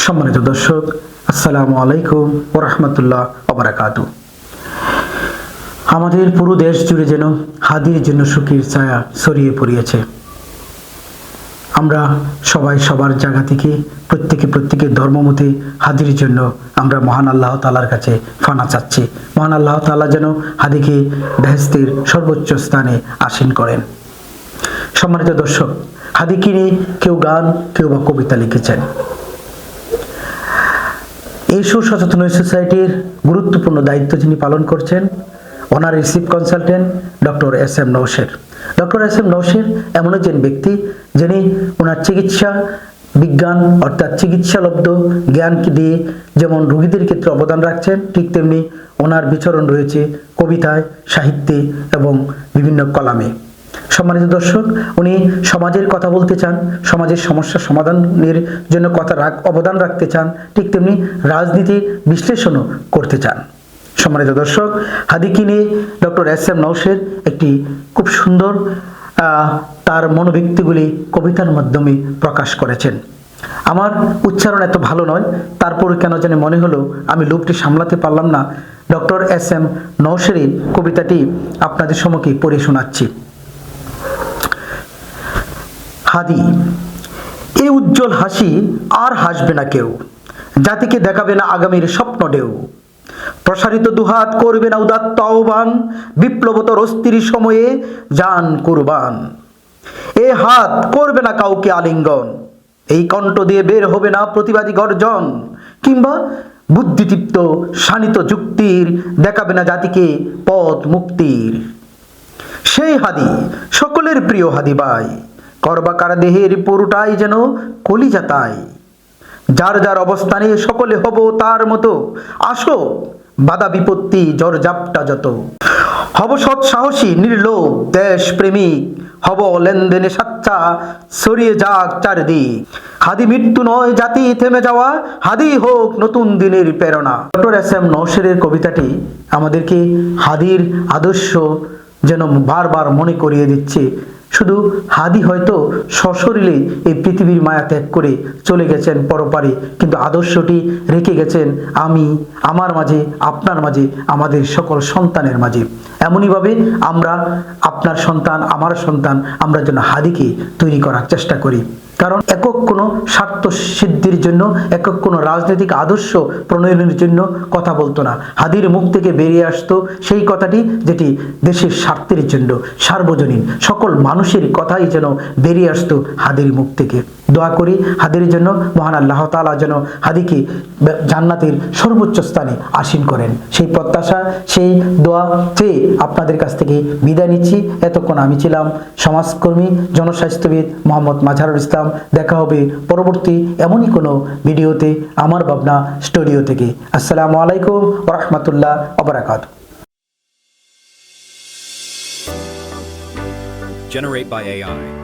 সম্মানিত দর্শক, আসসালামু আলাইকুম ওয়া রাহমাতুল্লাহ ওয়া বারাকাতুহু। আমাদের পুরো দেশ জুড়ে যেন হাদির জন্য সুখের ছায়া ছড়িয়ে পড়িয়েছে। আমরা সবাই সবার জায়গা থেকে প্রত্যেকের ধর্মমতে হাদির জন্য আমরা মহান আল্লাহ তাআলার কাছে ফানা চাচ্ছি। মহান আল্লাহ তাআলা যেন হাদিকে বেহেশতের সর্বোচ্চ স্থানে আসীন করেন। সম্মানিত দর্শক, হাদিকে নিয়ে কেউ গান, কেউ বা কবিতা লিখেছেন। এই সুসচেতন সোসাইটির গুরুত্বপূর্ণ দায়িত্ব যিনি পালন করছেন, honorary chief consultant doctor S M Nowsher. Doctor S M Nowsher এমন একজন ব্যক্তি যিনি ওনার চিকিৎসা বিজ্ঞান অর্থাৎ চিকিৎসালব্ধ জ্ঞানকে দিয়ে যেমন রোগীদের ক্ষেত্রে অবদান রাখছেন, ঠিক তেমনি ওনার বিচরণ রয়েছে কবিতায়, সাহিত্যে এবং বিভিন্ন কলামে। সম্মানিত দর্শক, উনি সমাজের কথা বলতে চান, সমাজের সমস্যা সমাধানের জন্য অবদান রাখতে চান, ঠিক তেমনি রাজনীতির বিশ্লেষণও করতে চান। সম্মানিত দর্শক, হাদিকে নিয়ে ডক্টর এস এম নওশের একটি খুব সুন্দর তার মনোব্যক্তিগুলি কবিতার মাধ্যমে প্রকাশ করেছেন। আমার উচ্চারণ এত ভালো নয়, তারপরে কেন জানি মনে হলো আমি লোভটি সামলাতে পারলাম না, ডক্টর এস এম নওশের কবিতাটি আপনাদের সম্মুখে পড়ে শোনাচ্ছি। হাদি, এই উজ্জ্বল হাসি আর হাসবে না কেউ, জাতিকে দেখাবে না আগামীর স্বপ্ন ঢেউ, প্রসারিত দুহাত করবে না উদাত্ত আহ্বান, বিপ্লবতর অস্থির সময়ে জান কুরবান। এ হাত করবে না কাউকে আলিঙ্গন, এই কণ্ঠ দিয়ে বের হবে না প্রতিবাদী গর্জন, কিংবা বুদ্ধিদীপ্ত শানিত যুক্তির দেখাবে না জাতিকে পথ মুক্তির। সেই হাদি, সকলের প্রিয় হাদি ভাই, করবাকার দেহের পুরোটাই যেন কলিজা তাই, যার যার অবস্থানে সকলে হব তার মতো, আসো বাধা বিপত্তি ঝড় ঝাপটা যত, হব সৎ সাহসী নির্লোভ দেশ প্রেমিক, হব লেনদেনে সাচ্চা ছড়িয়ে যাক চারদিক। হাদি মৃত্যু নয় জাতি থেমে যাওয়া, হাদি হোক নতুন দিনের প্রেরণা। ডক্টর এস এম নওশের কবিতাটি আমাদেরকে হাদির আদর্শ যেন বারবার মনে করিয়ে দিচ্ছে। শুধু হাদি হয়তো সশরীরে এই পৃথিবীর মায়া ত্যাগ করে চলে গেছেন পরপারে, কিন্তু আদর্শটি রেখে গেছেন আমি, আমার মাঝে, আপনার মাঝে, আমাদের সকল সন্তানের মাঝে। এমনইভাবে আমরা, আপনার সন্তান, আমার সন্তান, আমরা যেন হাদিকে তৈরি করার চেষ্টা করি। কারণ একক কোনো স্বার্থ সিদ্ধির জন্য, একক কোনো রাজনৈতিক আদর্শ প্রণয়নের জন্য কথা বলতো না। হাদির মুখ থেকে বেরিয়ে আসতো সেই কথাটি যেটি দেশের স্বার্থের জন্য, সার্বজনীন সকল মানুষের কথাই যেন বেরিয়ে আসতো হাদির মুখ থেকে। দোয়া করি হাদির জন্য, মহান আল্লাহ তাআলা যেন হাদিকে জান্নাতের সর্বোচ্চ স্থানে আসীন করেন। সেই প্রত্যাশা, সেই দোয়া চেয়ে আপনাদের কাছ থেকে বিদায় নিচ্ছি। এতক্ষণ আমি ছিলাম সমাজকর্মী, জনস্বাস্থ্যবিদ মোহাম্মদ মাজহারুল ইসলাম। দেখা হবে পরবর্তী এমনই কোনো ভিডিওতে আমার ভাবনা স্টুডিও থেকে। আসসালামু আলাইকুম ওয়া রাহমাতুল্লাহ ওয়া বারাকাতুহু। Generate by AI.